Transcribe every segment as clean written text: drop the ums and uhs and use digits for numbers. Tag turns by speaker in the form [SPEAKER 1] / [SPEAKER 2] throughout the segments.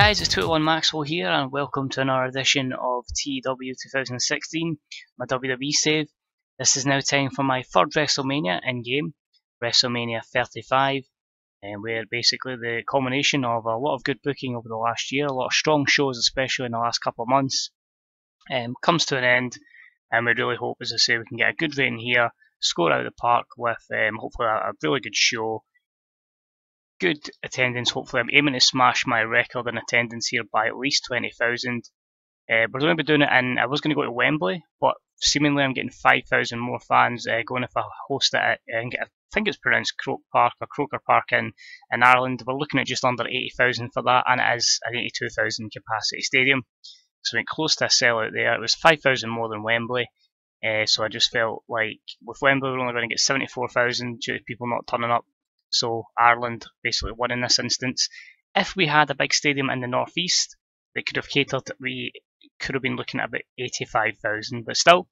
[SPEAKER 1] guys, it's 21 Maxwell here and welcome to another edition of TW 2016, my WWE save. This is now time for my third WrestleMania in-game, WrestleMania 35, and where basically the culmination of a lot of good booking over the last year, a lot of strong shows especially in the last couple of months, comes to an end, and we really hope, as I say, we can get a good rating here, score out of the park with hopefully a really good show. Good attendance. Hopefully I'm aiming to smash my record in attendance here by at least 20,000. We're going to be doing it in, I was going to go to Wembley, but seemingly I'm getting 5,000 more fans going if I host it at, I think it's pronounced Croke Park or Croker Park in Ireland. We're looking at just under 80,000 for that, and it is an 82,000 capacity stadium. So we went close to a sellout there. It was 5,000 more than Wembley. So I just felt like with Wembley we're only going to get 74,000 due to people not turning up. So Ireland basically won in this instance. If we had a big stadium in the northeast that could have catered, we could have been looking at about 85,000. But still,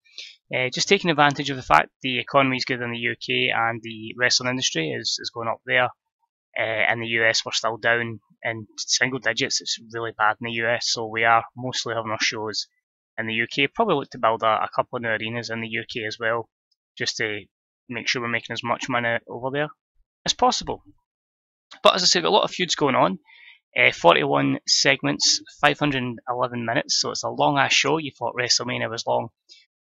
[SPEAKER 1] just taking advantage of the fact the economy is good in the UK and the wrestling industry is going up there. In the US we're still down in single digits. It's really bad in the US, so we are mostly having our shows in the UK. Probably look to build a couple of new arenas in the UK as well, just to make sure we're making as much money over there as possible. But as I say, a lot of feuds going on. 41 segments, 511 minutes, so it's a long ass show. You thought WrestleMania was long.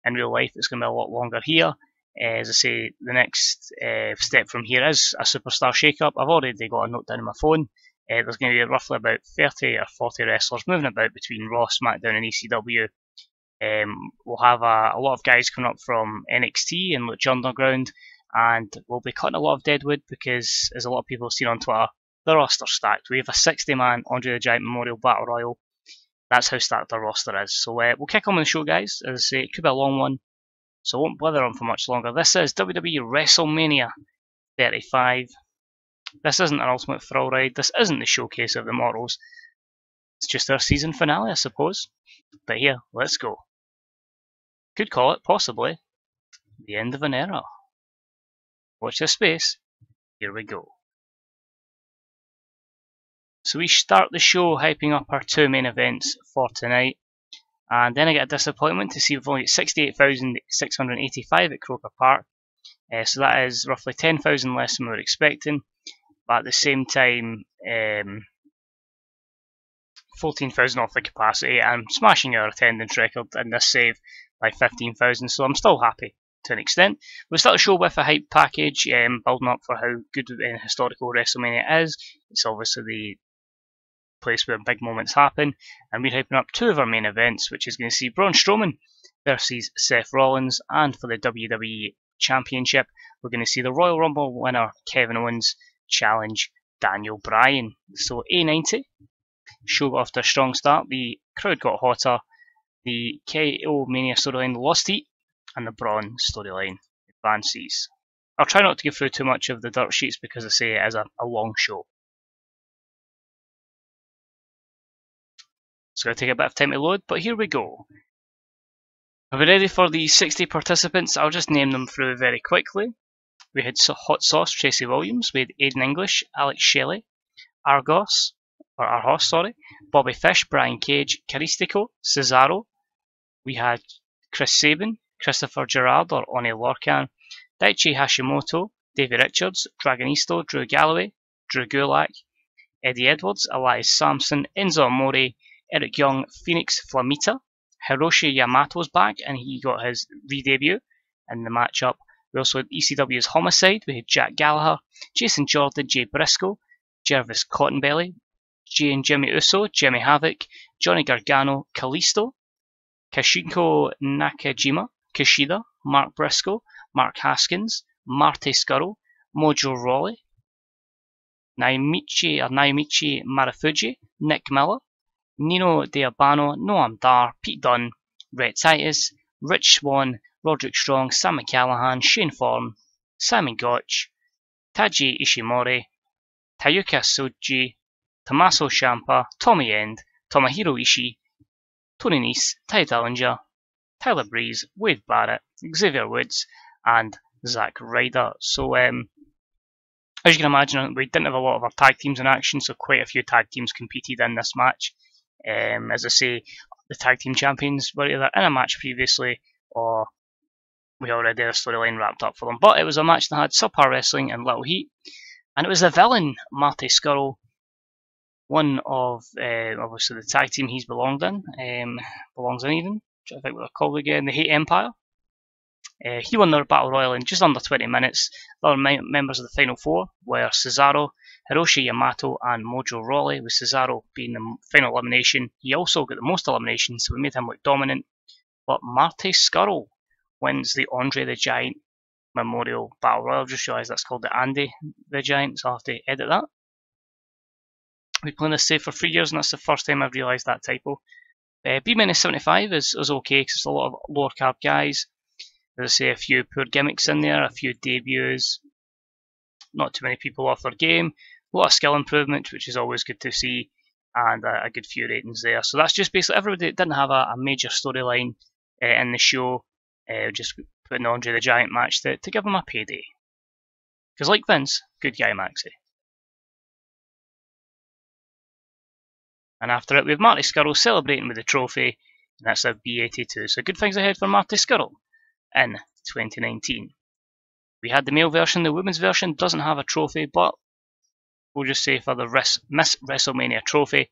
[SPEAKER 1] In real life it's going to be a lot longer here. As I say, the next step from here is a superstar shake-up. I've already got a note down on my phone. There's going to be roughly about 30 or 40 wrestlers moving about between Raw, SmackDown and ECW. We'll have a lot of guys coming up from NXT and Lucha Underground, and we'll be cutting a lot of deadwood because, as a lot of people have seen on Twitter, the roster's stacked. We have a 60-man Andre the Giant Memorial Battle Royal. That's how stacked our roster is. So we'll kick on with the show, guys. As I say, it could be a long one, so I won't blather on for much longer. This is WWE WrestleMania 35. This isn't an Ultimate Thrill Ride. This isn't the showcase of the Mortals. It's just our season finale, I suppose. But here, let's go. Could call it, possibly, the end of an era. Watch this space. Here we go. So we start the show hyping up our two main events for tonight, and then I get a disappointment to see we've only got 68,685 at Croker Park. So that is roughly 10,000 less than we were expecting, but at the same time 14,000 off the capacity. I'm smashing our attendance record in this save by 15,000, so I'm still happy to an extent. We start the show with a hype package, building up for how good and historical WrestleMania is. It's obviously the place where big moments happen, and we're hyping up two of our main events, which is going to see Braun Strowman versus Seth Rollins, and for the WWE Championship we're going to see the Royal Rumble winner Kevin Owens challenge Daniel Bryan. So A90, show got off to a strong start, the crowd got hotter, the KO Mania storyline lost heat, and the Braun storyline advances. I'll try not to go through too much of the dirt sheets because I say it is a long show. It's going to take a bit of time to load, but here we go. Are we ready for the 60 participants? I'll just name them through very quickly. We had Hot Sauce, Tracy Williams, we had Aiden English, Alex Shelley, Argos, Bobby Fish, Brian Cage, Caristico, Cesaro. We had Chris Sabin, Christopher Gerrard or Oni Lorcan, Daichi Hashimoto, Davey Richards, Dragonisto, Drew Galloway, Drew Gulak, Eddie Edwards, Elias Sampson, Enzo Amore, Eric Young, Phoenix Flamita, Hiroshi Yamato's back and he got his re-debut in the matchup. We also had ECW's Homicide, we had Jack Gallagher, Jason Jordan, Jay Briscoe, Jervis Cottonbelly, Jay and Jimmy Uso, Jimmy Havoc, Johnny Gargano, Kalisto, Kashinko Nakajima, Kushida, Mark Briscoe, Mark Haskins, Marty Scurll, Mojo Rawley, Naomichi Marufuji, Nick Miller, Nino Diabano, Noam Dar, Pete Dunne, Rhett Titus, Rich Swann, Roderick Strong, Sam McCallahan, Shane Thorne, Simon Gotch, Taji Ishimori, Tayuka Tsuji, Tommaso Ciampa, Tommy End, Tomohiro Ishii, Tony Nese, Ty Dillinger, Tyler Breeze, Wade Barrett, Xavier Woods, and Zack Ryder. So As you can imagine, we didn't have a lot of our tag teams in action, so quite a few tag teams competed in this match. As I say, the tag team champions were either in a match previously or we already had a storyline wrapped up for them. But it was a match that had subpar wrestling and little heat, and it was the villain, Marty Scurll, one of obviously the tag team he's belongs in even. I think what they're called again, the Hate Empire. He won their battle royal in just under 20 minutes. The other members of the final four were Cesaro, Hiroshi Yamato, and Mojo Rawley, with Cesaro being the final elimination. He also got the most eliminations, so we made him look dominant. But Marty Scurll wins the Andre the Giant Memorial Battle Royal. I've just realised that's called the Andy the Giant, so I'll have to edit that. We've been playing this save for 3 years, and that's the first time I've realised that typo. B-75 is okay, because it's a lot of lower card guys. As I say, a few poor gimmicks in there, a few debuts, not too many people off their game, a lot of skill improvement, which is always good to see, and a good few ratings there. So that's just basically everybody that didn't have a major storyline in the show, just putting Andre the Giant match to give them a payday. Because like Vince, good guy Maxie. And after it, we have Marty Scurll celebrating with the trophy, and that's a B82. So good things ahead for Marty Scurll in 2019. We had the male version. The women's version doesn't have a trophy, but we'll just say for the Miss WrestleMania trophy,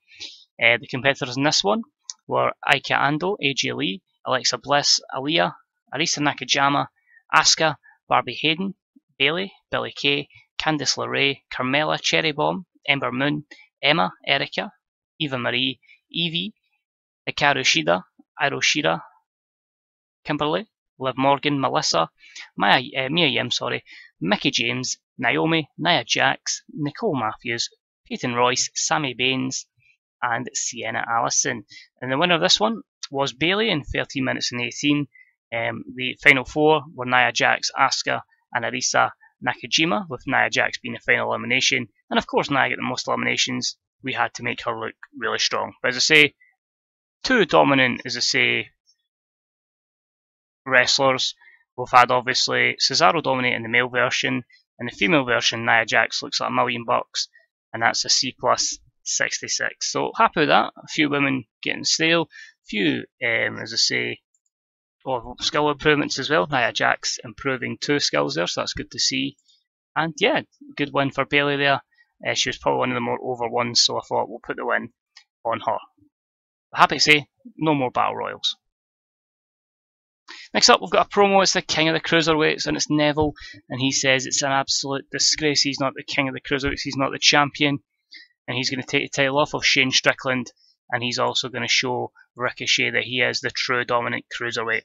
[SPEAKER 1] the competitors in this one were Aika Ando, AJ Lee, Alexa Bliss, Aaliyah, Arisa Nakajima, Asuka, Barbie Hayden, Bayley, Billie Kay, Candice LeRae, Carmella, Cherry Bomb, Ember Moon, Emma, Erica, Eva Marie, Evie, Hikaru Shida, Iro Kimberly, Liv Morgan, Melissa, Mia Yim, Mickie James, Naomi, Nia Jax, Nicole Matthews, Peyton Royce, Sammy Baines, and Sienna Allison. And the winner of this one was Bayley in 13 minutes and 18. The final four were Nia Jax, Asuka, and Arisa Nakajima, with Nia Jax being the final elimination. And of course, Nia got the most eliminations. We had to make her look really strong. But as I say, two dominant, wrestlers. We've had obviously Cesaro dominating the male version, and the female version, Nia Jax, looks like $1 million, and that's a C+ 66. So happy with that. A few women getting stale, a few, skill improvements as well. Nia Jax improving 2 skills there, so that's good to see. And yeah, good win for Bayley there. She was probably one of the more over ones, so I thought we'll put the win on her. But happy to say, no more Battle Royals. Next up, we've got a promo. It's the King of the Cruiserweights, and it's Neville, and he says it's an absolute disgrace. He's not the King of the Cruiserweights, he's not the champion, and he's going to take the title off of Shane Strickland, and he's also going to show Ricochet that he is the true dominant Cruiserweight.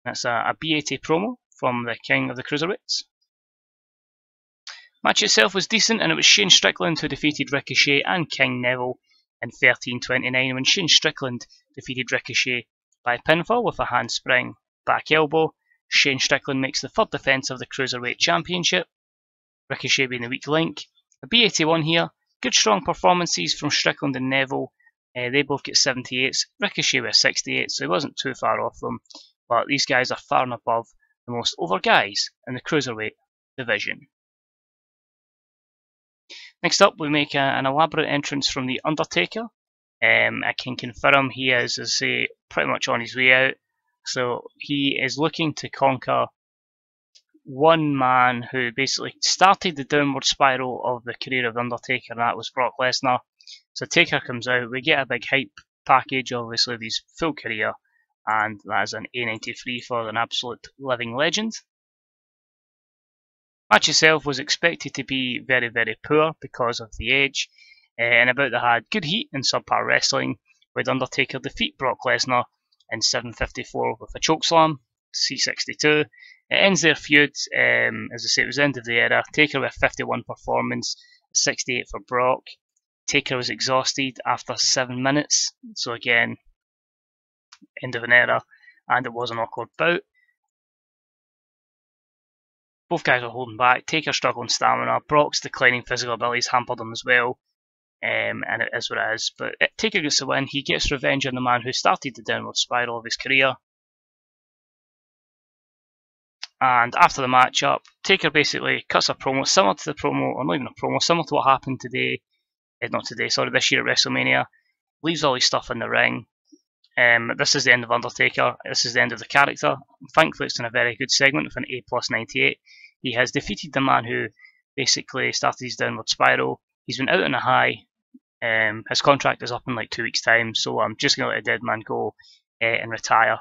[SPEAKER 1] That's a B80 promo from the King of the Cruiserweights. Match itself was decent, and it was Shane Strickland who defeated Ricochet and King Neville in 13:29 when Shane Strickland defeated Ricochet by pinfall with a handspring back elbow. Shane Strickland makes the third defence of the Cruiserweight Championship, Ricochet being the weak link. A B81 here, good strong performances from Strickland and Neville. They both get 78s, Ricochet with 68, so he wasn't too far off them, but these guys are far and above the most over guys in the Cruiserweight division. Next up, we make an elaborate entrance from the Undertaker. I can confirm he is, as I say, pretty much on his way out. So he is looking to conquer one man who basically started the downward spiral of the career of Undertaker, and that was Brock Lesnar. So Taker comes out, we get a big hype package, obviously, of his full career, and that is an A93 for an absolute living legend. Match itself was expected to be very, very poor because of the age, and about that had good heat and subpar wrestling, with Undertaker defeat Brock Lesnar in 7:54 with a chokeslam, C62. It ends their feud, as I say, it was the end of the era. Taker with a 51 performance, 68 for Brock. Taker was exhausted after 7 minutes, so again, end of an era, and it was an awkward bout. Both guys were holding back. Taker struggling stamina. Brock's declining physical abilities hampered him as well. And it is what it is. But Taker gets the win. He gets revenge on the man who started the downward spiral of his career. And after the matchup, Taker basically cuts a promo similar to the promo, or not even a promo, similar to what happened today, not today, sorry, this year at WrestleMania. Leaves all his stuff in the ring. This is the end of Undertaker. This is the end of the character. Thankfully, it's in a very good segment with an A+98. He has defeated the man who basically started his downward spiral. He's been out on a high. His contract is up in like 2 weeks' time, so I'm just going to let a dead man go and retire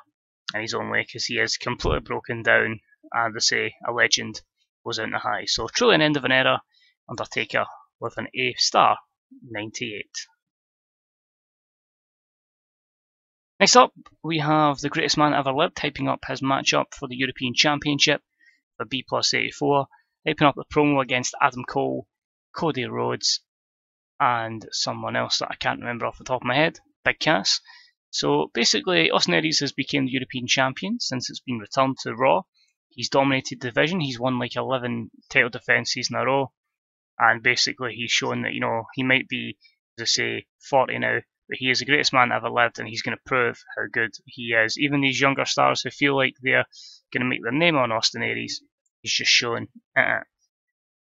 [SPEAKER 1] in his own way because he is completely broken down. And they say a legend goes out on a high. So truly an end of an era. Undertaker with an A*98. Next up, we have the greatest man ever lived typing up his matchup for the European Championship for B+84, typing up the promo against Adam Cole, Cody Rhodes, and someone else that I can't remember off the top of my head, Big Cass. So basically, Austin Aries has become the European champion since it's been returned to Raw. He's dominated the division. He's won like 11 title defenses in a row, and basically he's shown that he might be, as I say, 40 now. But he is the greatest man ever lived, and he's going to prove how good he is. Even these younger stars who feel like they're going to make their name on Austin Aries, he's just shown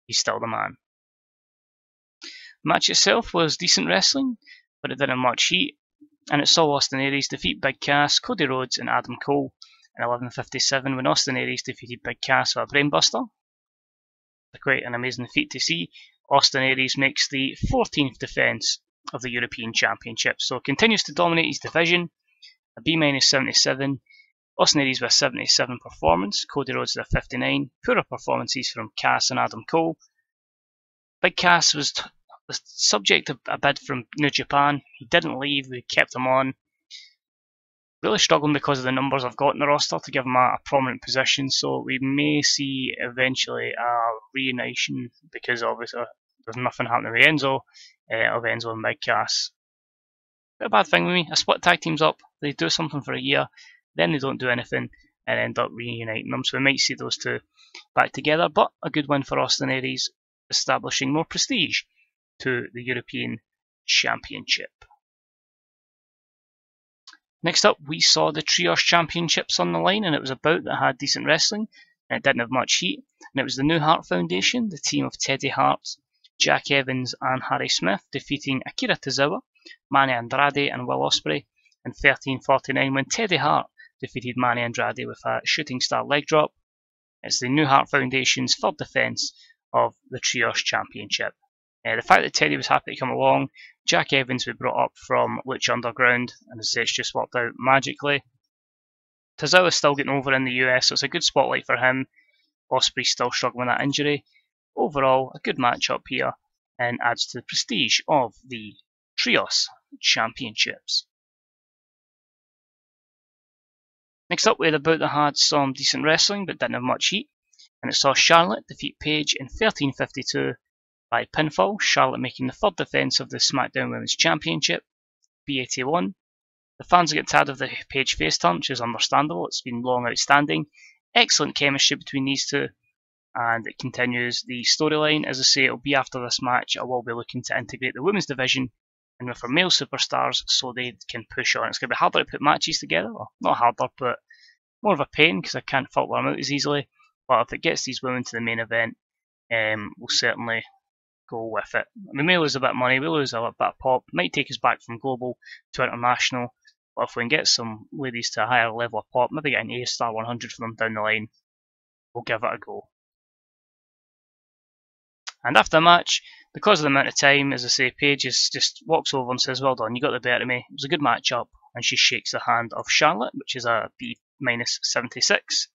[SPEAKER 1] he's still the man. The match itself was decent wrestling, but it didn't have much heat, and it saw Austin Aries defeat Big Cass, Cody Rhodes, and Adam Cole in 11:57 when Austin Aries defeated Big Cass with a brainbuster. Quite an amazing feat to see. Austin Aries makes the 14th defence of the European Championship, so continues to dominate his division. A B-77. Austin Aries with a 77 performance. Cody Rhodes with a 59. Poorer performances from Cass and Adam Cole. Big Cass was the subject of a bid from New Japan. He didn't leave. We kept him on. Really struggling because of the numbers I've got in the roster to give him a prominent position, so we may see eventually a reunition because obviously there's nothing happening with Enzo, of Enzo and Big Cass. Bit a bad thing with me. I split tag teams up, they do something for a year, then they don't do anything and end up reuniting them, so we might see those two back together, but a good win for Austin Aries, establishing more prestige to the European Championship. Next up, we saw the Trios Championships on the line, and it was a bout that had decent wrestling, and it didn't have much heat. And it was the New Hart Foundation, the team of Teddy Hart, Jack Evans, and Harry Smith, defeating Akira Tozawa, Manny Andrade, and Will Ospreay in 13:49 when Teddy Hart defeated Manny Andrade with a shooting star leg drop. It's the New Hart Foundation's third defence of the Trios Championship. The fact that Teddy was happy to come along, Jack Evans was brought up from Lucha Underground, and as I say, it's just worked out magically. Tozawa's still getting over in the US, so it's a good spotlight for him. Ospreay's still struggling with that injury. Overall, a good matchup here, and adds to the prestige of the Trios Championships. Next up, we had a bout that had some decent wrestling, but didn't have much heat, and it saw Charlotte defeat Paige in 13:52. By pinfall, Charlotte making the third defence of the SmackDown Women's Championship, B81. The fans get tired of the Paige face turn, which is understandable, it's been long outstanding. Excellent chemistry between these two, and it continues the storyline. As I say, it'll be after this match, I will be looking to integrate the women's division and with our male superstars so they can push on. It's going to be harder to put matches together, well, not harder, but more of a pain because I can't filter them out as easily. But if it gets these women to the main event, we'll certainly go with it. We may lose a bit of money, we lose a bit of pop, might take us back from global to international, but if we can get some ladies to a higher level of pop, maybe get an A-star 100 for them down the line, we'll give it a go. And after the match, because of the amount of time, as I say, Paige just walks over and says, "Well done, you got the better of me, it was a good match up," and she shakes the hand of Charlotte, which is a B-76,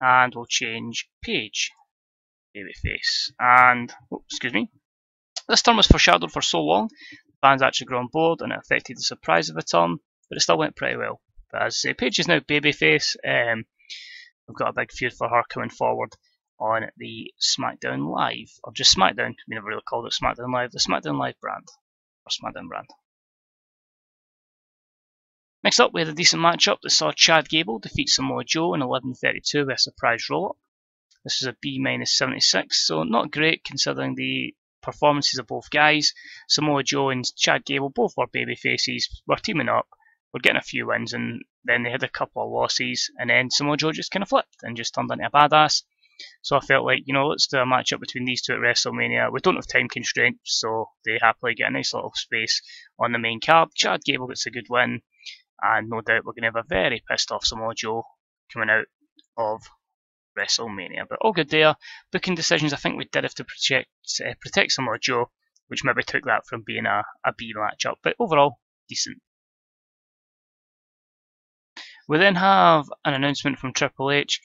[SPEAKER 1] and we'll change Paige. Babyface. And, excuse me, this turn was foreshadowed for so long, the fans actually grew on board and it affected the surprise of the turn, but it still went pretty well. But as I say, Paige is now babyface. We've got a big feud for her coming forward on the SmackDown Live, or just SmackDown, we never really called it SmackDown Live, the SmackDown Live brand, or SmackDown brand. Next up, we had a decent matchup that saw Chad Gable defeat Samoa Joe in 11:32 with a surprise roll-up. This is a B-76, so not great considering the performances of both guys. Samoa Joe and Chad Gable both were baby faces, were teaming up, were getting a few wins, and then they had a couple of losses, and then Samoa Joe just kind of flipped and just turned into a badass. So I felt like, let's do a matchup between these two at WrestleMania. We don't have time constraints, so they happily get a nice little space on the main card. Chad Gable gets a good win, and no doubt we're going to have a very pissed off Samoa Joe coming out of WrestleMania. But all good there. Booking decisions, I think we did have to protect Samoa Joe, which maybe took that from being a B matchup. But overall, decent. We then have an announcement from Triple H.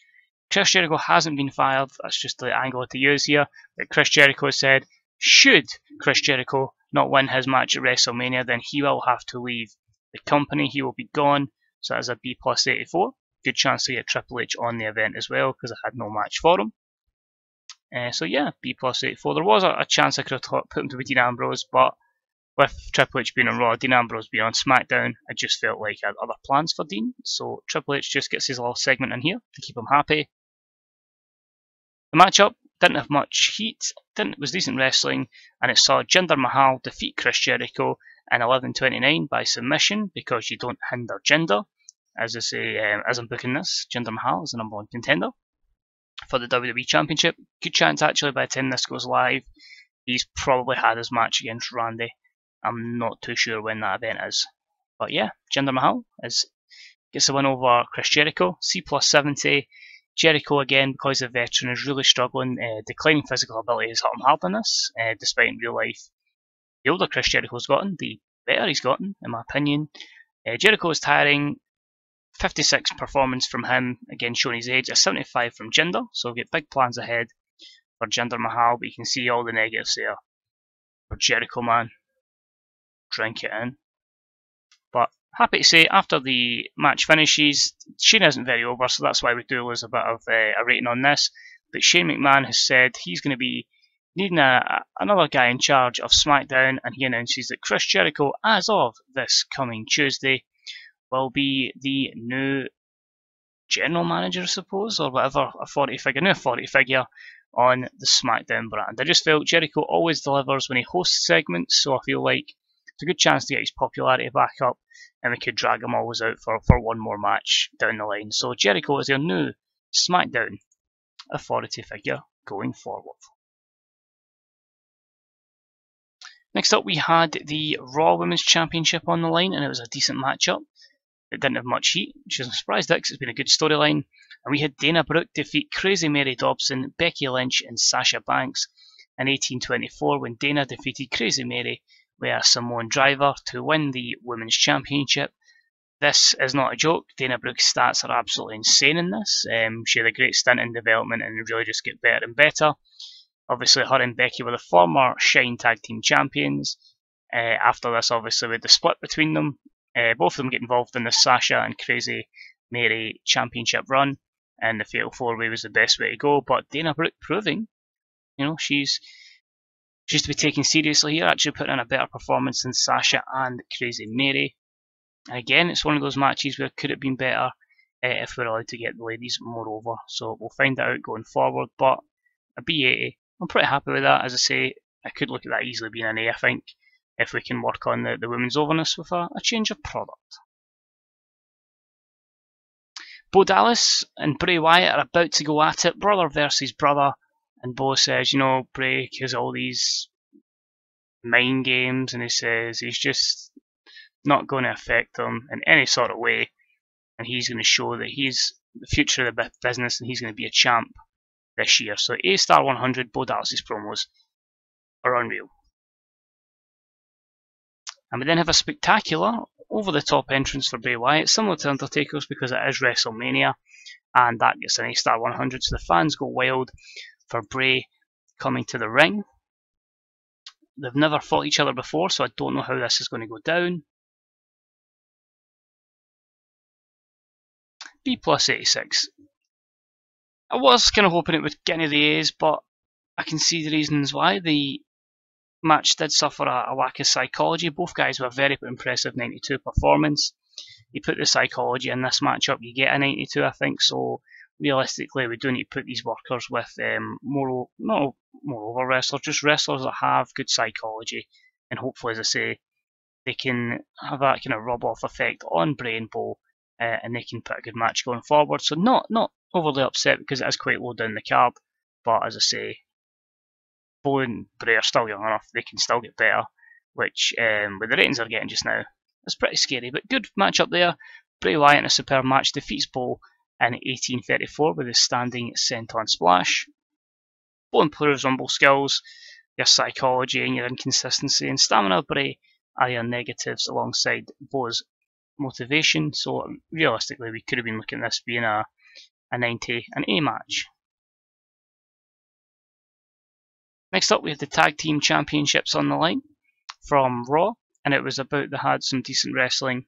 [SPEAKER 1] Chris Jericho hasn't been fired. That's just the angle to use here. But Chris Jericho said, should Chris Jericho not win his match at WrestleMania, then he will have to leave the company. He will be gone. So that's a B plus 84. Good chance to get Triple H on the event as well, because I had no match for him. So yeah, B plus 84. There was a chance I could have put him to be Dean Ambrose, but with Triple H being on Raw, Dean Ambrose being on SmackDown, I just felt like I had other plans for Dean. So Triple H just gets his little segment in here to keep him happy. The matchup didn't have much heat, it was decent wrestling, and it saw Jinder Mahal defeat Chris Jericho in 11:29 by submission, because you don't hinder Jinder. As I say, as I'm booking this, Jinder Mahal is the #1 contender for the WWE Championship. Good chance actually by the time this goes live, he's probably had his match against Randy. I'm not too sure when that event is. But yeah, Jinder Mahal gets the win over Chris Jericho, C plus 70. Jericho, again, because the veteran is really struggling, declining physical ability has hit him hard on this, despite in real life the older Chris Jericho's gotten, the better he's gotten, in my opinion. Jericho is tiring, 56 performance from him, again showing his age, a 75 from Jinder, so we've got big plans ahead for Jinder Mahal, but you can see all the negatives there. For Jericho, man, drink it in. But happy to say, after the match finishes, Shane isn't very over, so that's why we do lose a bit of a rating on this. But Shane McMahon has said he's going to be needing another guy in charge of SmackDown, and he announces that Chris Jericho, as of this coming Tuesday, will be the new general manager, I suppose, or whatever, new authority figure on the SmackDown brand. I just felt Jericho always delivers when he hosts segments, so I feel like it's a good chance to get his popularity back up, and we could drag him always out for one more match down the line. So Jericho is your new SmackDown authority figure going forward. Next up, we had the Raw Women's Championship on the line, and it was a decent matchup. It didn't have much heat, which is surprised at because it's been a good storyline. And we had Dana Brooke defeat Crazy Mary Dobson, Becky Lynch, and Sasha Banks in 1824 when Dana defeated Crazy Mary with a Samoan driver to win the Women's Championship. This is not a joke. Dana Brooke's stats are absolutely insane in this. She had a great stint in development and really just get better and better. Obviously, her and Becky were the former Shine Tag Team Champions. After this, obviously, with the split between them, both of them get involved in the Sasha and Crazy Mary Championship run, and the Fatal 4-Way was the best way to go. But Dana Brooke proving, she's to be taken seriously here, actually putting in a better performance than Sasha and Crazy Mary. And again, it's one of those matches where could it have been better if we're allowed to get the ladies more over. So we'll find that out going forward. But a B80, I'm pretty happy with that. As I say, I could look at that easily being an A, I think, if we can work on the women's overness with a change of product. Bo Dallas and Bray Wyatt are about to go at it, brother versus brother, and Bo says, Bray has all these mind games, and he says he's just not going to affect him in any sort of way, and he's going to show that he's the future of the business, and he's going to be a champ this year. So A-star 100, Bo Dallas' promos are unreal. And we then have a spectacular, over-the-top entrance for Bray Wyatt, similar to Undertaker's because it is WrestleMania, and that gets an A-star 100, so the fans go wild for Bray coming to the ring. They've never fought each other before, so I don't know how this is going to go down. B plus 86. I was kind of hoping it would get any of the A's, but I can see the reasons why. The match did suffer a lack of psychology. Both guys were very impressive 92 performance. You put the psychology in this matchup, you get a 92, I think. So realistically, we do need to put these workers with not moreover wrestlers, just wrestlers that have good psychology, and hopefully, as I say, they can have that kind of rub-off effect on Bray and Bo and they can put a good match going forward. So not overly upset because it is quite low down the card, but as I say, Bo and Bray are still young enough, they can still get better, which with the ratings they're getting just now, it's pretty scary, but good match up there. Bray Wyatt in a superb match defeats Bo in 1834 with his standing senton splash. Bo improves Rumble skills, your psychology and your inconsistency and stamina of Bray are your negatives alongside Bo's motivation, so realistically we could have been looking at this being a 90 and A match. Next up we have the Tag Team Championships on the line from Raw, and it was about they had some decent wrestling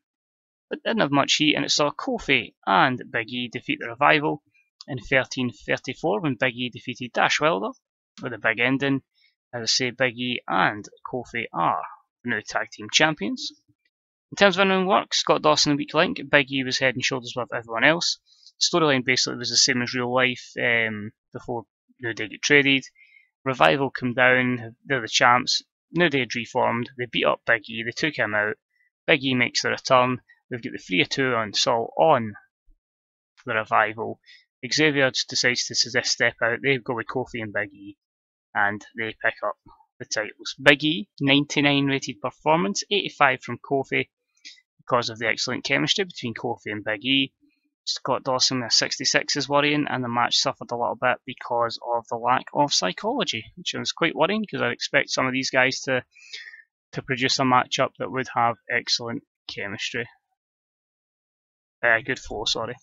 [SPEAKER 1] but didn't have much heat, and it saw Kofi and Big E defeat the Revival in 1334 when Big E defeated Dash Wilder with a big ending. As I say, Big E and Kofi are the new Tag Team Champions. In terms of in-ring work, Scott Dawson and Weak Link, Big E was head and shoulders above everyone else. The storyline basically was the same as real life before New Day get traded. Revival come down, they're the champs. New Day had reformed, they beat up Big E, they took him out. Big E makes the return. We've got the 3-2 on Saul on the Revival. Xavier decides to step out. They go with Kofi and Big E, and they pick up the titles. Big E, 99 rated performance, 85 from Kofi because of the excellent chemistry between Kofi and Big E. Scott Dawson with a 66 is worrying, and the match suffered a little bit because of the lack of psychology, which was quite worrying because I'd expect some of these guys to produce a matchup that would have excellent chemistry. Good flow, sorry.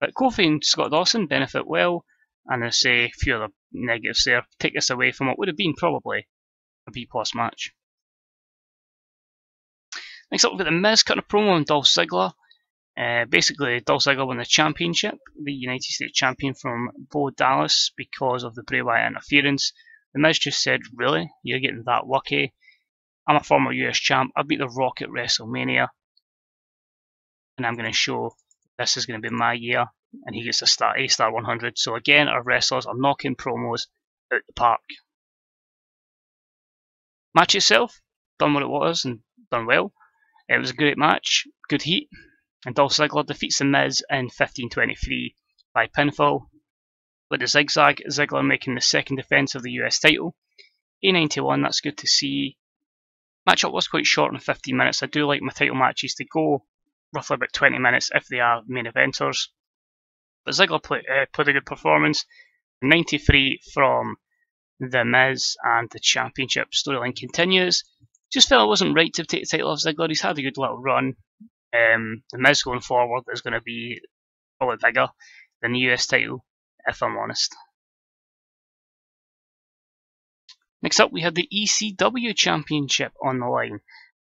[SPEAKER 1] But Kofi and Scott Dawson benefit well, and I say a few other negatives there. Take this away from what would have been probably a B+ match. Next up, we've got The Miz cutting a promo on Dolph Ziggler. Basically, Dolph Ziggler won the championship, the United States champion from Bo Dallas because of the Bray Wyatt interference. The Miz just said, really? You're getting that lucky? I'm a former US champ, I beat The Rock at WrestleMania, and I'm going to show this is going to be my year, and he gets a star 100. So again, our wrestlers are knocking promos out the park. Match itself, done what it was and done well. It was a great match, good heat, and Dolph Ziggler defeats The Miz in 1523 by pinfall. With the zigzag, Ziggler making the second defence of the US title. A91, that's good to see. Matchup was quite short in 15 minutes. I do like my title matches to go roughly about 20 minutes if they are main eventers. But Ziggler played a good performance. 93 from The Miz, and the championship storyline continues. Just felt it wasn't right to take the title off Ziggler. He's had a good little run. The Miz going forward is going to be probably bigger than the US title, if I'm honest. Next up, we had the ECW Championship on the line,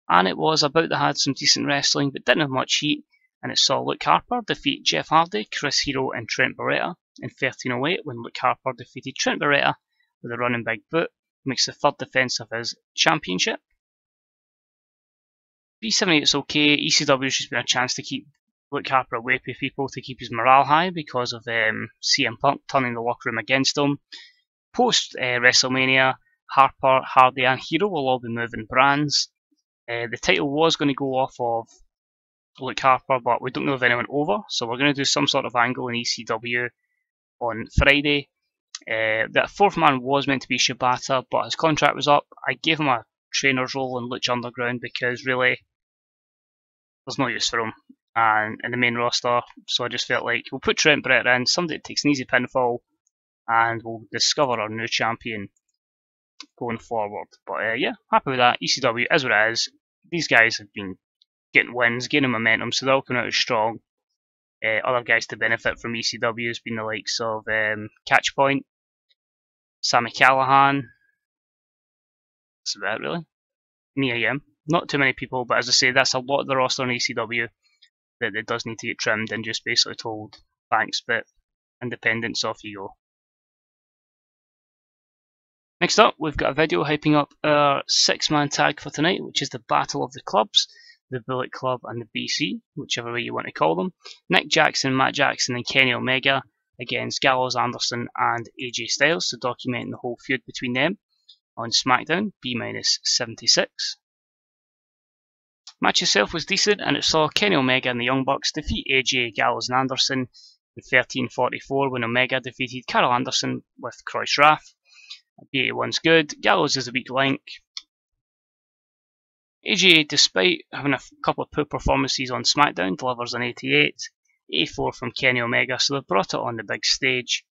[SPEAKER 1] and it was about they had some decent wrestling but didn't have much heat, and it saw Luke Harper defeat Jeff Hardy, Chris Hero and Trent Beretta in 1308 when Luke Harper defeated Trent Beretta with a running big boot, makes the third defence of his championship. B78's okay, ECW's just been a chance to keep Luke Harper away from people to keep his morale high because of CM Punk turning the locker room against him. Post WrestleMania, Harper, Hardy and Hero will all be moving brands. The title was going to go off of Luke Harper, but we don't know of anyone over, so we're going to do some sort of angle in ECW on Friday. That fourth man was meant to be Shibata, but his contract was up. I gave him a trainer's role in Lucha Underground because really there's no use for him and in the main roster, so I just felt like we'll put Trent Beretta in, somebody that takes an easy pinfall, and we'll discover our new champion going forward. But yeah, happy with that. ECW is what it is. These guys have been getting wins, gaining momentum, so they'll come out as strong. Other guys to benefit from ECW has been the likes of Catchpoint, Sami Callihan. That's about it, really. Mia Yim. Not too many people, but as I say, that's a lot of the roster on ECW that does need to get trimmed and just basically told, thanks, but independence, off you go. Next up, we've got a video hyping up our 6-man tag for tonight, which is the Battle of the Clubs, the Bullet Club and the BC, whichever way you want to call them. Nick Jackson, Matt Jackson and Kenny Omega against Gallows, Anderson and AJ Styles, so documenting the whole feud between them on SmackDown, B-76. Match itself was decent, and it saw Kenny Omega and the Young Bucks defeat AJ, Gallows and Anderson in 13:44 when Omega defeated Carl Anderson with Cross Wrath. B81's good, Gallows is a weak link. AJ, despite having a couple of poor performances on SmackDown, delivers an 88. 84 from Kenny Omega, so they've brought it on the big stage.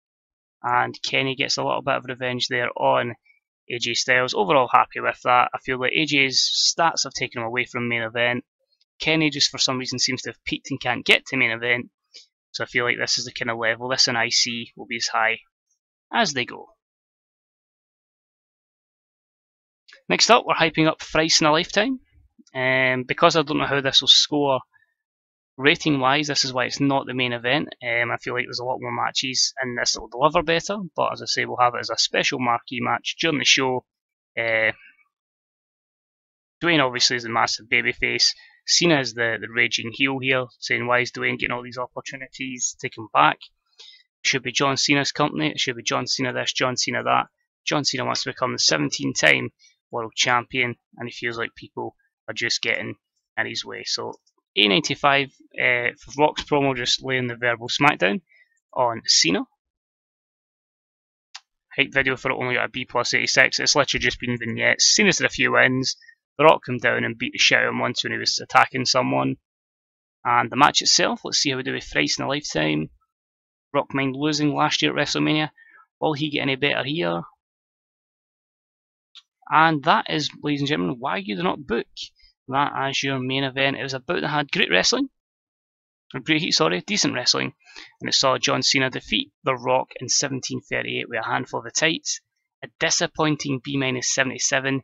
[SPEAKER 1] And Kenny gets a little bit of revenge there on AJ Styles. Overall happy with that. I feel like AJ's stats have taken him away from main event. Kenny just for some reason seems to have peaked and can't get to main event. So I feel like this is the kind of level. This and IC will be as high as they go. Next up, we're hyping up Thrice in a Lifetime. Because I don't know how this will score rating wise, this is why it's not the main event. I feel like there's a lot more matches and this will deliver better, but as I say, we'll have it as a special marquee match during the show. Dwayne obviously is the massive babyface. Cena is the raging heel here, saying why is Dwayne getting all these opportunities, take him back. It should be John Cena's company, it should be John Cena this, John Cena that. John Cena wants to become the 17-time world champion, and he feels like people are just getting in his way. So A95 for Rock's promo, just laying the verbal smackdown on Cena. Hype video for it only got a B+86. It's literally just been vignettes. Cena's had a few wins. The Rock come down and beat the shit out of him once when he was attacking someone. And the match itself, let's see how we do with Thrice in a Lifetime. Rock mind losing last year at WrestleMania. Will he get any better here? And that is, ladies and gentlemen, why you do not book that as your main event. It was a bout that had great wrestling, decent wrestling, and it saw John Cena defeat The Rock in 17:38 with a handful of the tights. A disappointing B-77,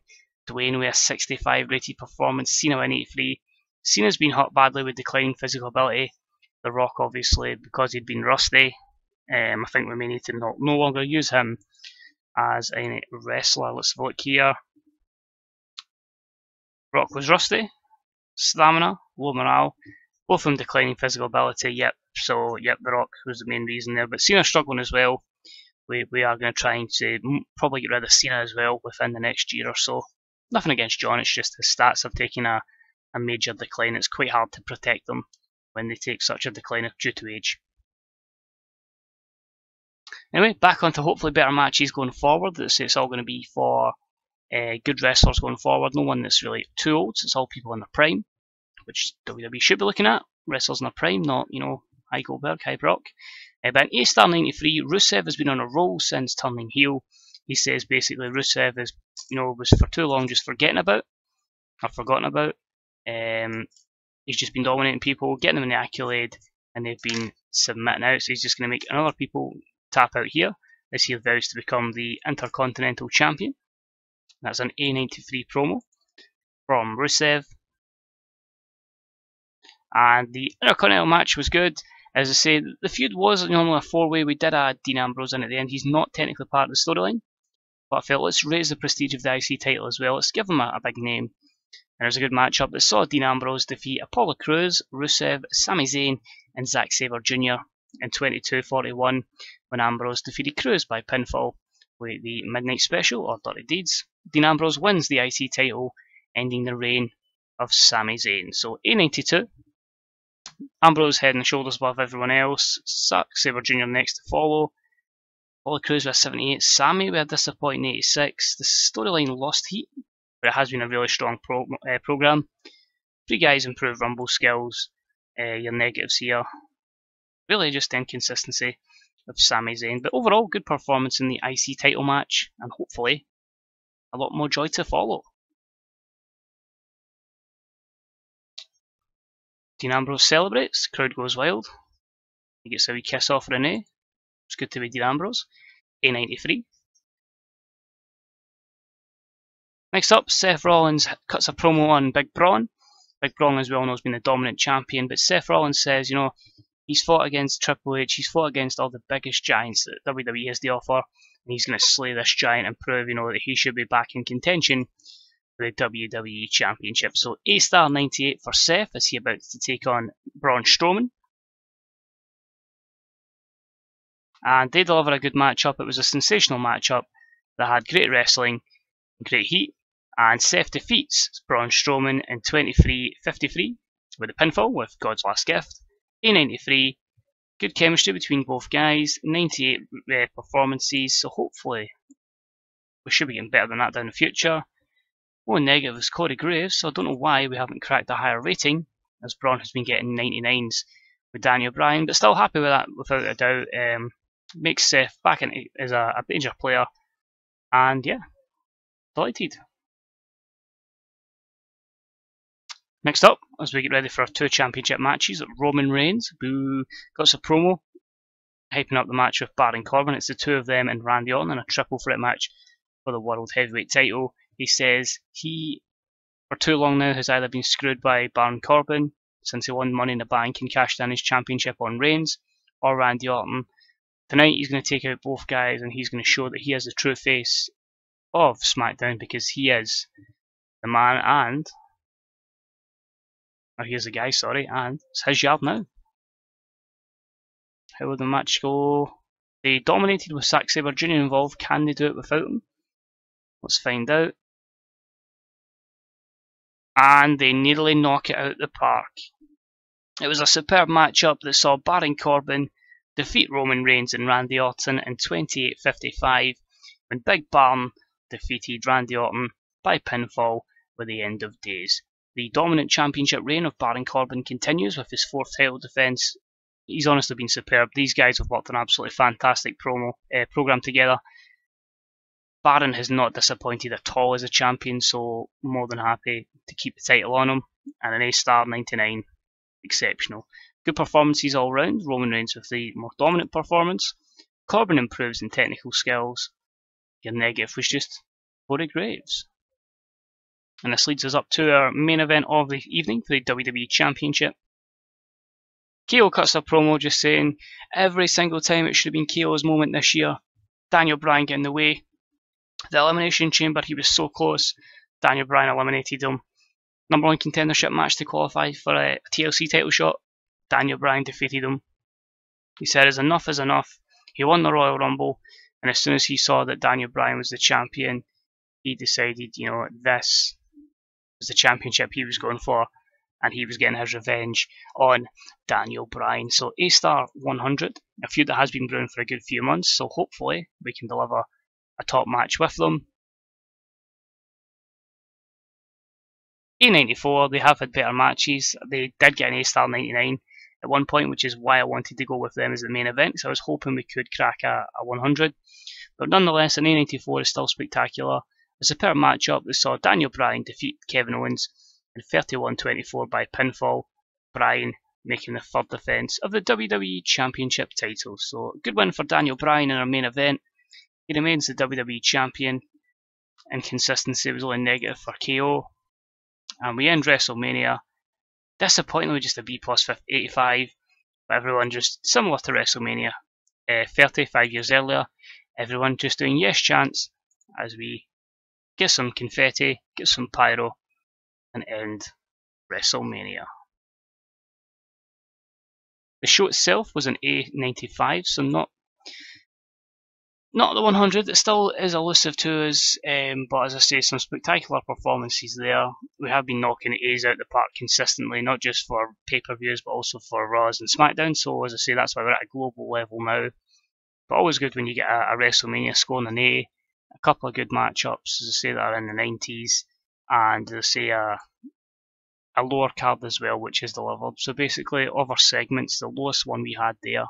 [SPEAKER 1] Dwayne with a 65 rated performance, Cena with an 83. Cena's been hurt badly with declining physical ability. The Rock obviously, because he'd been rusty, I think we may need to no longer use him as a wrestler. Let's have a look here. Rock was rusty, stamina, low morale, both of them declining physical ability. The Rock was the main reason there, but Cena struggling as well. We are going to try to probably get rid of Cena as well within the next year or so. Nothing against John, it's just his stats have taken a major decline. It's quite hard to protect them when they take such a decline due to age. Anyway, back onto hopefully better matches going forward. It's all going to be for good wrestlers going forward. No one that's really too old. It's all people in their prime, which WWE should be looking at. Wrestlers in their prime, not, high Goldberg, high Brock. But an A-star 93, Rusev has been on a roll since turning heel. He says basically Rusev is, was for too long just forgotten about. He's just been dominating people, getting them in the accolade, and they've been submitting out. So he's just going to make another people tap out here as he vows to become the Intercontinental Champion. That's an A93 promo from Rusev. And the Intercontinental match was good. As I say, the feud was normally a four-way. We did add Dean Ambrose in at the end. He's not technically part of the storyline, but I felt let's raise the prestige of the IC title as well. Let's give him a big name. And it was a good matchup that saw Dean Ambrose defeat Apollo Crews, Rusev, Sami Zayn, and Zack Sabre Jr. in 22:41 when Ambrose defeated Crews by pinfall with the Midnight Special or Dirty Deeds. Dean Ambrose wins the IC title, ending the reign of Sami Zayn. So A92. Ambrose head and shoulders above everyone else. Zack Sabre Jr. next to follow. Apollo Crews with a 78. Sami with a disappointing 86. The storyline lost heat, but it has been a really strong program. Three guys improved Rumble skills. Your negatives here. Really just inconsistency of Sami Zayn. But overall, good performance in the IC title match, and hopefully a lot more joy to follow. Dean Ambrose celebrates, crowd goes wild. He gets a wee kiss off Renee. It's good to be Dean Ambrose. A93. Next up, Seth Rollins cuts a promo on Big Braun. Big Braun, as we all know, has been the dominant champion, but Seth Rollins says, he's fought against Triple H, he's fought against all the biggest giants that WWE has to offer, and he's going to slay this giant and prove, that he should be back in contention for the WWE Championship. So A-star 98 for Seth as he about to take on Braun Strowman. And they deliver a good matchup. It was a sensational matchup that had great wrestling and great heat. And Seth defeats Braun Strowman in 23:53 with a pinfall with God's Last Gift. A93, good chemistry between both guys, 98 performances, so hopefully we should be getting better than that down the future. One negative is Corey Graves, so I don't know why we haven't cracked a higher rating, as Braun has been getting 99s with Daniel Bryan, but still happy with that without a doubt. Makes Seth back in as a major player, and yeah, delighted. Next up, as we get ready for our 2 championship matches, Roman Reigns, who got a promo hyping up the match with Baron Corbin. It's the 2 of them and Randy Orton in a triple threat match for the World Heavyweight title. He says he, for too long now, has either been screwed by Baron Corbin since he won Money in the Bank and cashed in his championship on Reigns, or Randy Orton. Tonight he's going to take out both guys and he's going to show that he is the true face of SmackDown, because he is the man, and here's the guy, sorry, and it's his yard now. How will the match go? They dominated with Zack Sabre Jr. involved. Can they do it without him? Let's find out. And they nearly knock it out the park. It was a superb matchup that saw Baron Corbin defeat Roman Reigns and Randy Orton in 28:55, when Big Baron defeated Randy Orton by pinfall with the end of days. The dominant championship reign of Baron Corbin continues with his 4th title defence. He's honestly been superb. These guys have worked an absolutely fantastic program together. Baron has not disappointed at all as a champion, so more than happy to keep the title on him. And an A-star 99, exceptional. Good performances all round. Roman Reigns with the more dominant performance. Corbin improves in technical skills. Your negative was just Corey Graves. And this leads us up to our main event of the evening for the WWE Championship. KO cuts a promo just saying every single time it should have been KO's moment this year. Daniel Bryan getting in the way. The Elimination Chamber, he was so close. Daniel Bryan eliminated him. Number 1 contendership match to qualify for a TLC title shot. Daniel Bryan defeated him. He said his enough is enough. He won the Royal Rumble, and as soon as he saw that Daniel Bryan was the champion, he decided, you know, this was the championship he was going for, and he was getting his revenge on Daniel Bryan. So A-star 100, a feud that has been brewing for a good few months, so hopefully we can deliver a top match with them. A94, they have had better matches. They did get an A-star 99 at one point, which is why I wanted to go with them as the main event, so I was hoping we could crack a 100. But nonetheless, an A94 is still spectacular. A superb matchup that saw Daniel Bryan defeat Kevin Owens in 31-24 by pinfall. Bryan making the 3rd defence of the WWE Championship title. So, good win for Daniel Bryan in our main event. He remains the WWE Champion. Inconsistency was only negative for KO. And we end WrestleMania disappointingly with just a B+ 85. But everyone just similar to WrestleMania 35 years earlier. Everyone just doing yes chants as we get some confetti, get some pyro, and end WrestleMania. The show itself was an A95, so not the 100. It still is elusive to us, but as I say, some spectacular performances there. We have been knocking A's out the park consistently, not just for pay-per-views, but also for Raws and SmackDown. So as I say, that's why we're at a global level now. But always good when you get a WrestleMania scoring an A. A couple of good matchups, as I say, that are in the 90s, and as I say, a lower card as well, which is delivered. So basically, of our segments, the lowest one we had there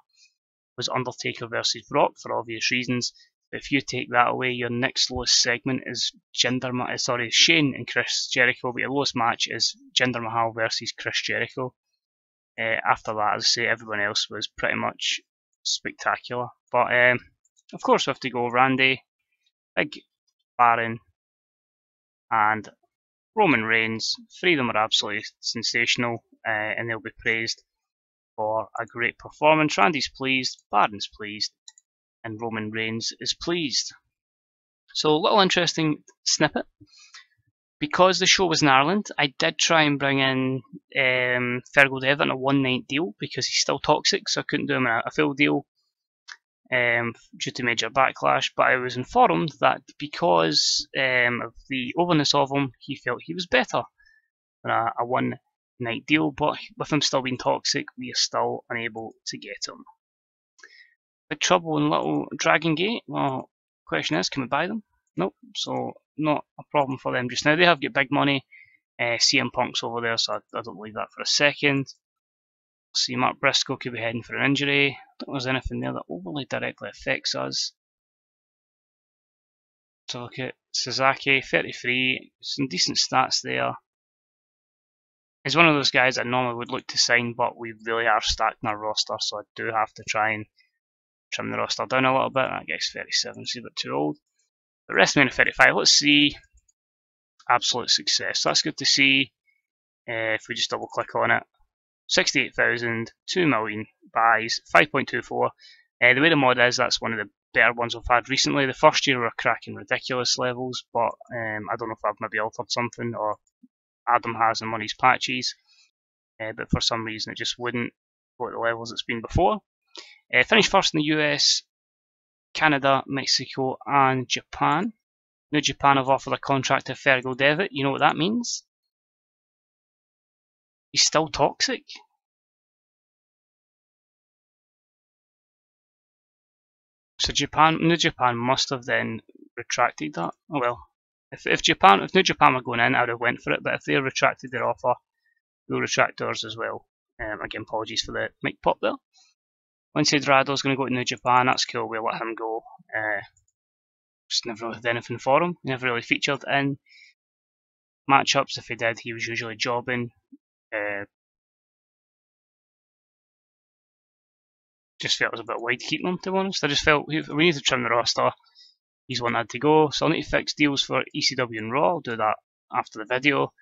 [SPEAKER 1] was Undertaker versus Brock for obvious reasons. But if you take that away, your next lowest segment is Shane and Chris Jericho, but your lowest match is Jinder Mahal versus Chris Jericho. After that, as I say, everyone else was pretty much spectacular. But of course, we have to go Randy, Big Baron, and Roman Reigns. 3 of them are absolutely sensational, and they'll be praised for a great performance. Randy's pleased, Baron's pleased, and Roman Reigns is pleased. So, a little interesting snippet. Because the show was in Ireland, I did try and bring in Fergal Devitt on a one-night deal because he's still toxic, so I couldn't do him a full deal. due to major backlash, but I was informed that because of the openness of him, he felt he was better than a one-night deal, but with him still being toxic, we are still unable to get him. Big Trouble in Little Dragon Gate, well, question is, can we buy them? Nope, so not a problem for them just now. They have got big money. CM Punk's over there, so I don't believe that for a second. See, Mark Briscoe could be heading for an injury. I don't think there's anything there that overly directly affects us. So look at Sasaki, 33, some decent stats there. He's one of those guys I normally would look to sign, but we really are stacked in our roster, so I do have to try and trim the roster down a little bit. I guess 37 is a bit too old. But Wrestlemania 35, let's see. Absolute success. That's good to see. If we just double click on it. 68,000, 2 million buys, 5.24. The way the mod is, that's one of the better ones we've had recently. The first year we were cracking ridiculous levels, but I don't know if I've maybe altered something or Adam has in one of his patches, but for some reason it just wouldn't go at the levels it's been before. Finished first in the US, Canada, Mexico and Japan. New Japan have offered a contract to Fergal Devitt. You know what that means? He's still toxic. So New Japan must have then retracted that. Oh well, if New Japan were going in, I would have went for it. But if they retracted their offer, we'll retract ours as well. Again, apologies for the mic pop there. Lindsay Dorado's going to go to New Japan. That's cool. We'll let him go. Just never really did anything for him. He never really featured in matchups. If he did, he was usually jobbing. Just felt it was a bit wide keeping him, to be honest. I just felt we need to trim the roster. He's one had to go, so I'll need to fix deals for ECW and Raw. I'll do that after the video.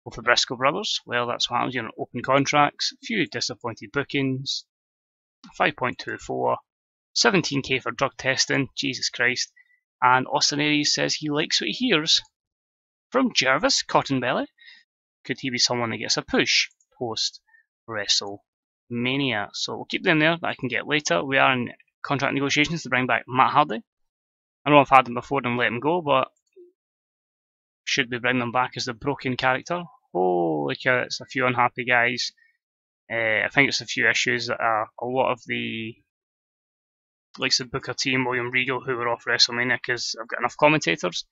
[SPEAKER 1] Go for Briscoe Brothers. Well, that's what happens. You're on open contracts. A few disappointed bookings. 5.24. 17k for drug testing. Jesus Christ. And Austin Aries says he likes what he hears from Jervis Cottonbelly. Could he be someone that gets a push post Wrestlemania? So we'll keep them there that I can get later. We are in contract negotiations to bring back Matt Hardy. I know I've had them before and let him go, but should we bring them back as the broken character? Holy cow, it's a few unhappy guys. I think it's a few issues that are a lot of the likes of Booker T and William Regal who were off WrestleMania because I've got enough commentators.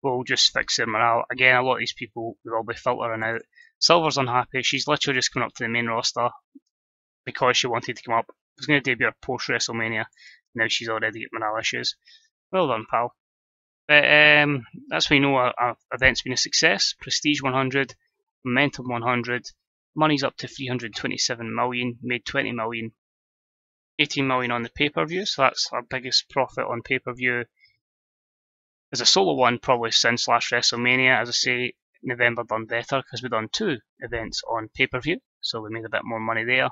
[SPEAKER 1] We'll just fix their morale. Again, a lot of these people will be filtering out. Silver's unhappy. She's literally just coming up to the main roster because she wanted to come up. It was going to debut her post WrestleMania. Now she's already got morale issues. Well done, pal. But that's when you know our event's been a success. Prestige 100, Momentum 100, money's up to 327 million, made 20 million, 18 million on the pay-per-view, so that's our biggest profit on pay-per-view. As a solo one, probably since last WrestleMania. As I say, November done better because we've done 2 events on pay-per-view, so we made a bit more money there.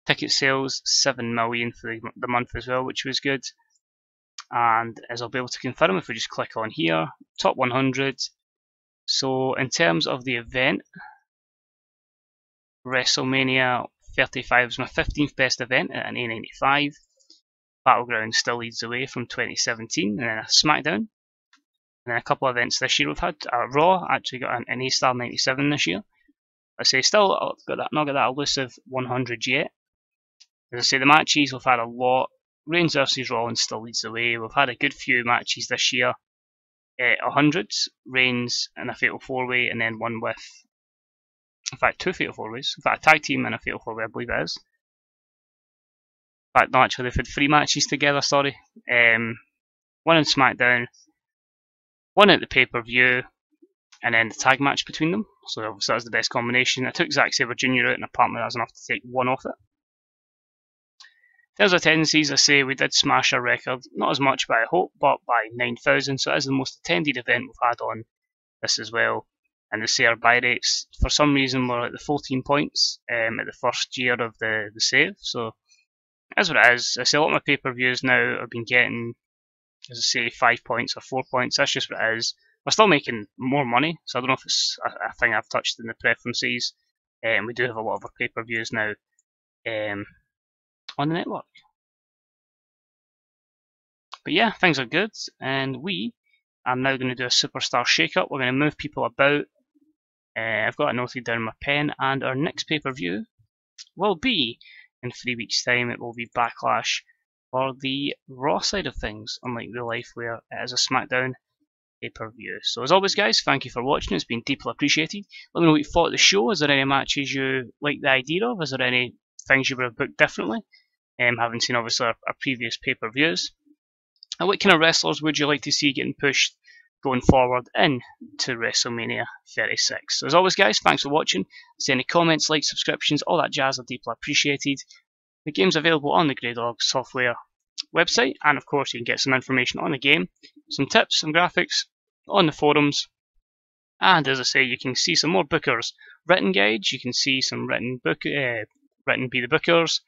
[SPEAKER 1] Ticket sales, 7 million for the month as well, which was good. And as I'll be able to confirm if we just click on here, top 100. So in terms of the event, WrestleMania 35 was my 15th best event at an A95. Battleground still leads the way from 2017, and then a SmackDown. And then a couple of events this year we've had. Raw actually got an A-star 97 this year. I say still not got that elusive 100 yet. As I say, the matches we've had a lot. Reigns versus Rollins still leads the way. We've had a good few matches this year. 100s, Reigns and a Fatal 4-Way, and then one with, in fact, 2 Fatal 4-Ways. In fact, a tag team and a Fatal 4-Way, I believe it is. In fact, no, actually, they've had 3 matches together, sorry. One in SmackDown, one at the pay-per-view, and then the tag match between them. So obviously that's the best combination. I took Zack Sabre Jr. out, and apparently that was enough to take 1 off it. In terms of tendencies, I say we did smash our record, not as much by I hope, but by 9,000, so it is the most attended event we've had on this as well. And they say our buy rates, for some reason, we're at the 14 points at the first year of the save, so that's what it is. I say a lot of my pay-per-views now have been getting, as I say, 5 points or 4 points, that's just what it is. We're still making more money, so I don't know if it's a thing I've touched in the preferences. We do have a lot of our pay-per-views now. On the network. But yeah, things are good, and we are now going to do a superstar shake-up. We're going to move people about. I've got it noted down in my pen, and our next pay-per-view will be in 3 weeks' time. It will be Backlash for the Raw side of things, unlike real life where it is a SmackDown pay-per-view. So as always, guys, thank you for watching. It's been deeply appreciated. Let me know what you thought of the show. Is there any matches you like the idea of? Is there any things you would have booked differently? Having seen obviously our previous pay-per-views. And what kind of wrestlers would you like to see getting pushed going forward into WrestleMania 36? So as always, guys, thanks for watching. See any comments, likes, subscriptions, all that jazz are deeply appreciated. The game's available on the Greydog software website, and of course you can get some information on the game, some tips, some graphics on the forums, and as I say, you can see some more Bookers written guides, you can see some written Be the Bookers,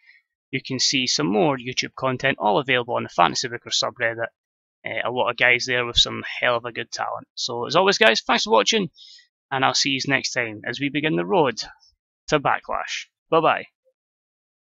[SPEAKER 1] you can see some more YouTube content, all available on the Fantasy Bookers subreddit. A lot of guys there with some hell of a good talent. So as always, guys, thanks for watching, and I'll see you next time as we begin the road to Backlash. Bye bye.